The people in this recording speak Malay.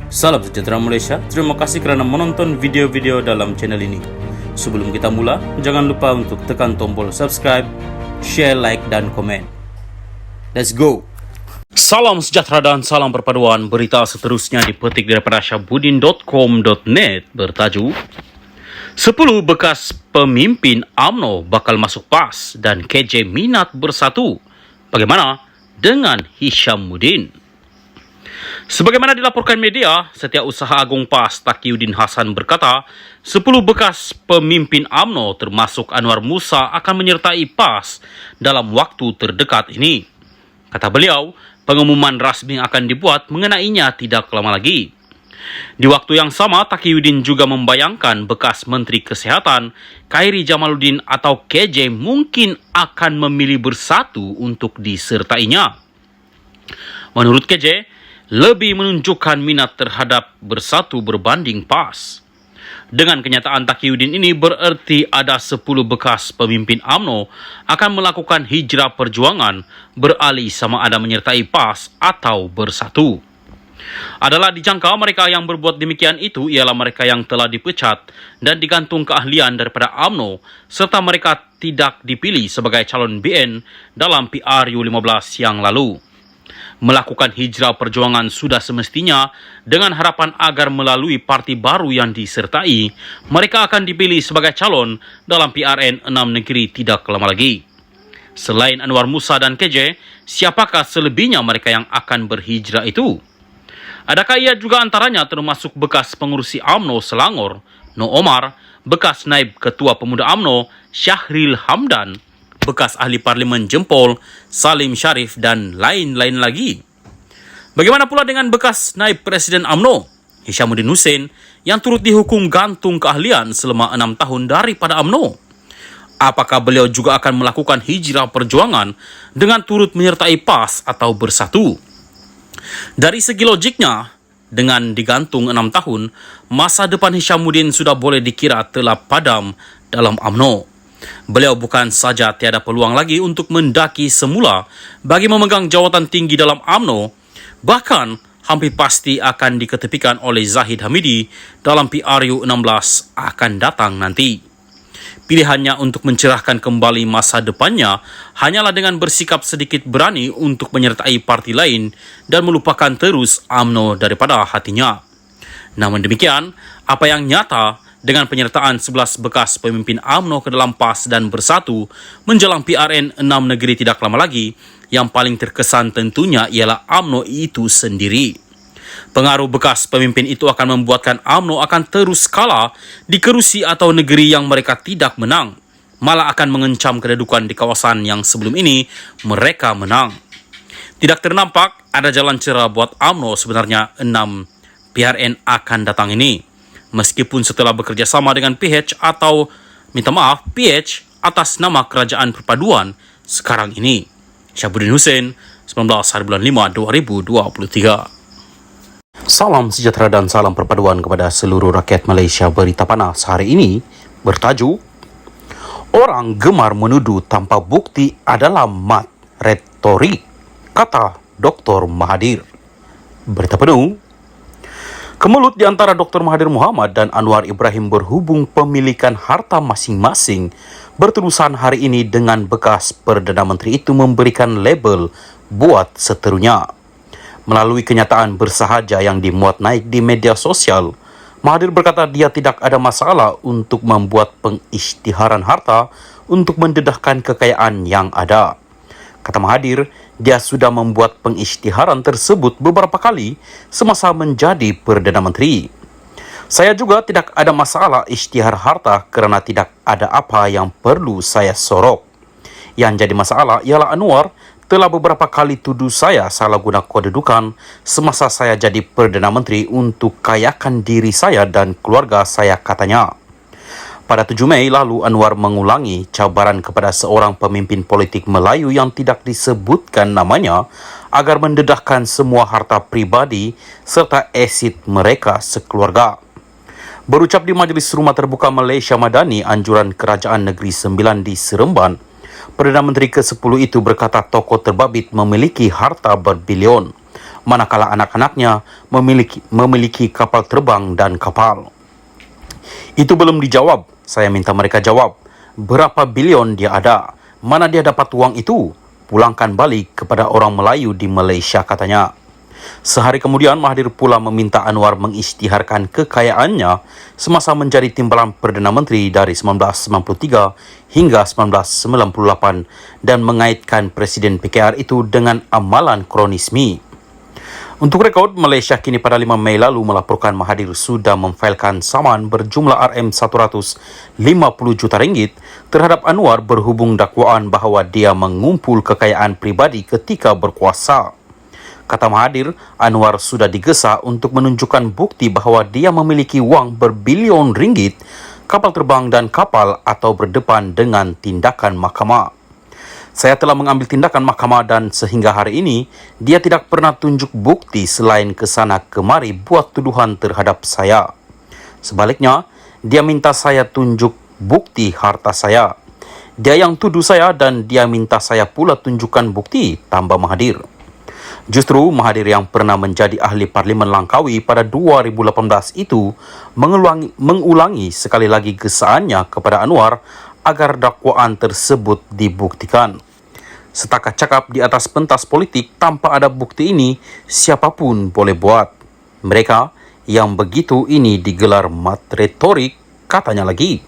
Salam sejahtera Malaysia, terima kasih kerana menonton video-video dalam channel ini. Sebelum kita mula, jangan lupa untuk tekan tombol subscribe, share, like dan komen. Let's go! Salam sejahtera dan salam perpaduan. Berita seterusnya dipetik daripada syahbudin.com.net bertajuk 10 bekas pemimpin UMNO bakal masuk PAS dan KJ minat bersatu. Bagaimana dengan Hishamuddin? Sebagaimana dilaporkan media, Setiausaha Agung PAS Taqiyuddin Hassan berkata, 10 bekas pemimpin UMNO termasuk Anwar Musa akan menyertai PAS dalam waktu terdekat ini. Kata beliau, pengumuman rasmi akan dibuat mengenainya tidak lama lagi. Di waktu yang sama, Taqiyuddin juga membayangkan bekas Menteri Kesehatan Khairy Jamaluddin atau KJ mungkin akan memilih bersatu untuk disertainya. Menurut KJ, lebih menunjukkan minat terhadap bersatu berbanding PAS. Dengan kenyataan Taqiyuddin ini bererti ada 10 bekas pemimpin UMNO akan melakukan hijrah perjuangan beralih sama ada menyertai PAS atau bersatu. Adalah dijangka mereka yang berbuat demikian itu ialah mereka yang telah dipecat dan digantung keahlian daripada UMNO serta mereka tidak dipilih sebagai calon BN dalam PRU 15 yang lalu. Melakukan hijrah perjuangan sudah semestinya dengan harapan agar melalui parti baru yang disertai, mereka akan dipilih sebagai calon dalam PRN 6 negeri tidak lama lagi. Selain Anwar Musa dan KJ, siapakah selebihnya mereka yang akan berhijrah itu? Adakah ia juga antaranya termasuk bekas pengurusi UMNO Selangor, No Omar, bekas naib ketua pemuda UMNO Syahril Hamdan, bekas ahli parlimen Jempol, Salim Sharif dan lain-lain lagi? Bagaimana pula dengan bekas naib presiden UMNO, Hishamuddin Hussein, yang turut dihukum gantung keahlian selama 6 tahun daripada UMNO? Apakah beliau juga akan melakukan hijrah perjuangan dengan turut menyertai PAS atau bersatu? Dari segi logiknya, dengan digantung 6 tahun, masa depan Hishamuddin sudah boleh dikira telah padam dalam UMNO. Beliau bukan saja tiada peluang lagi untuk mendaki semula bagi memegang jawatan tinggi dalam UMNO, bahkan hampir pasti akan diketepikan oleh Zahid Hamidi dalam PRU 16 akan datang nanti. Pilihannya untuk mencerahkan kembali masa depannya hanyalah dengan bersikap sedikit berani untuk menyertai parti lain dan melupakan terus UMNO daripada hatinya. Namun demikian, apa yang nyata dengan penyertaan 11 bekas pemimpin UMNO ke dalam PAS dan bersatu menjelang PRN 6 negeri tidak lama lagi, yang paling terkesan tentunya ialah UMNO itu sendiri. Pengaruh bekas pemimpin itu akan membuatkan UMNO akan terus kalah di kerusi atau negeri yang mereka tidak menang, malah akan mengencam kedudukan di kawasan yang sebelum ini mereka menang. Tidak ternampak ada jalan cerah buat UMNO sebenarnya 6 PRN akan datang ini. Meskipun setelah bekerja sama dengan PH atas nama Kerajaan Perpaduan sekarang ini. Syahbudin Hussein, 19 hari bulan 5 2023. Salam sejahtera dan salam perpaduan kepada seluruh rakyat Malaysia. Berita panas hari ini bertajuk Orang gemar menuduh tanpa bukti adalah mat retorik, kata Dr. Mahathir. Berita penuh. Kemelut di antara Dr. Mahathir Mohamad dan Anwar Ibrahim berhubung pemilikan harta masing-masing berterusan hari ini dengan bekas Perdana Menteri itu memberikan label buat seterunya. Melalui kenyataan bersahaja yang dimuat naik di media sosial, Mahathir berkata dia tidak ada masalah untuk membuat pengisytiharan harta untuk mendedahkan kekayaan yang ada. Kata Mahathir, dia sudah membuat pengisytiharan tersebut beberapa kali semasa menjadi Perdana Menteri. Saya juga tidak ada masalah isytihar harta kerana tidak ada apa yang perlu saya sorok. Yang jadi masalah ialah Anwar telah beberapa kali tuduh saya salah guna kedudukan semasa saya jadi Perdana Menteri untuk kayakan diri saya dan keluarga saya, katanya. Pada 7 Mei lalu, Anwar mengulangi cabaran kepada seorang pemimpin politik Melayu yang tidak disebutkan namanya agar mendedahkan semua harta pribadi serta aset mereka sekeluarga. Berucap di Majlis Rumah Terbuka Malaysia Madani, Anjuran Kerajaan Negeri Sembilan di Seremban, Perdana Menteri ke-10 itu berkata tokoh terbabit memiliki harta berbilion. manakala anak-anaknya memiliki kapal terbang dan kapal. Itu belum dijawab. Saya minta mereka jawab. Berapa bilion dia ada? Mana dia dapat uang itu? Pulangkan balik kepada orang Melayu di Malaysia, katanya. Sehari kemudian, Mahathir pula meminta Anwar mengisytiharkan kekayaannya semasa menjadi timbalan Perdana Menteri dari 1993 hingga 1998 dan mengaitkan Presiden PKR itu dengan amalan kronisme. Untuk rekod, Malaysia kini pada 5 Mei lalu melaporkan Mahathir sudah memfailkan saman berjumlah RM150 juta ringgit terhadap Anwar berhubung dakwaan bahawa dia mengumpul kekayaan pribadi ketika berkuasa. Kata Mahathir, Anwar sudah digesa untuk menunjukkan bukti bahawa dia memiliki wang berbilion ringgit, kapal terbang dan kapal atau berdepan dengan tindakan mahkamah. Saya telah mengambil tindakan mahkamah dan sehingga hari ini, dia tidak pernah tunjuk bukti selain kesana kemari buat tuduhan terhadap saya. Sebaliknya, dia minta saya tunjuk bukti harta saya. Dia yang tuduh saya dan dia minta saya pula tunjukkan bukti, tambah Mahathir. Justru Mahathir yang pernah menjadi ahli Parlimen Langkawi pada 2018 itu mengulangi sekali lagi gesaannya kepada Anwar agar dakwaan tersebut dibuktikan. Setakat cakap di atas pentas politik tanpa ada bukti ini, siapapun boleh buat. Mereka yang begitu ini digelar mat retorik, katanya lagi.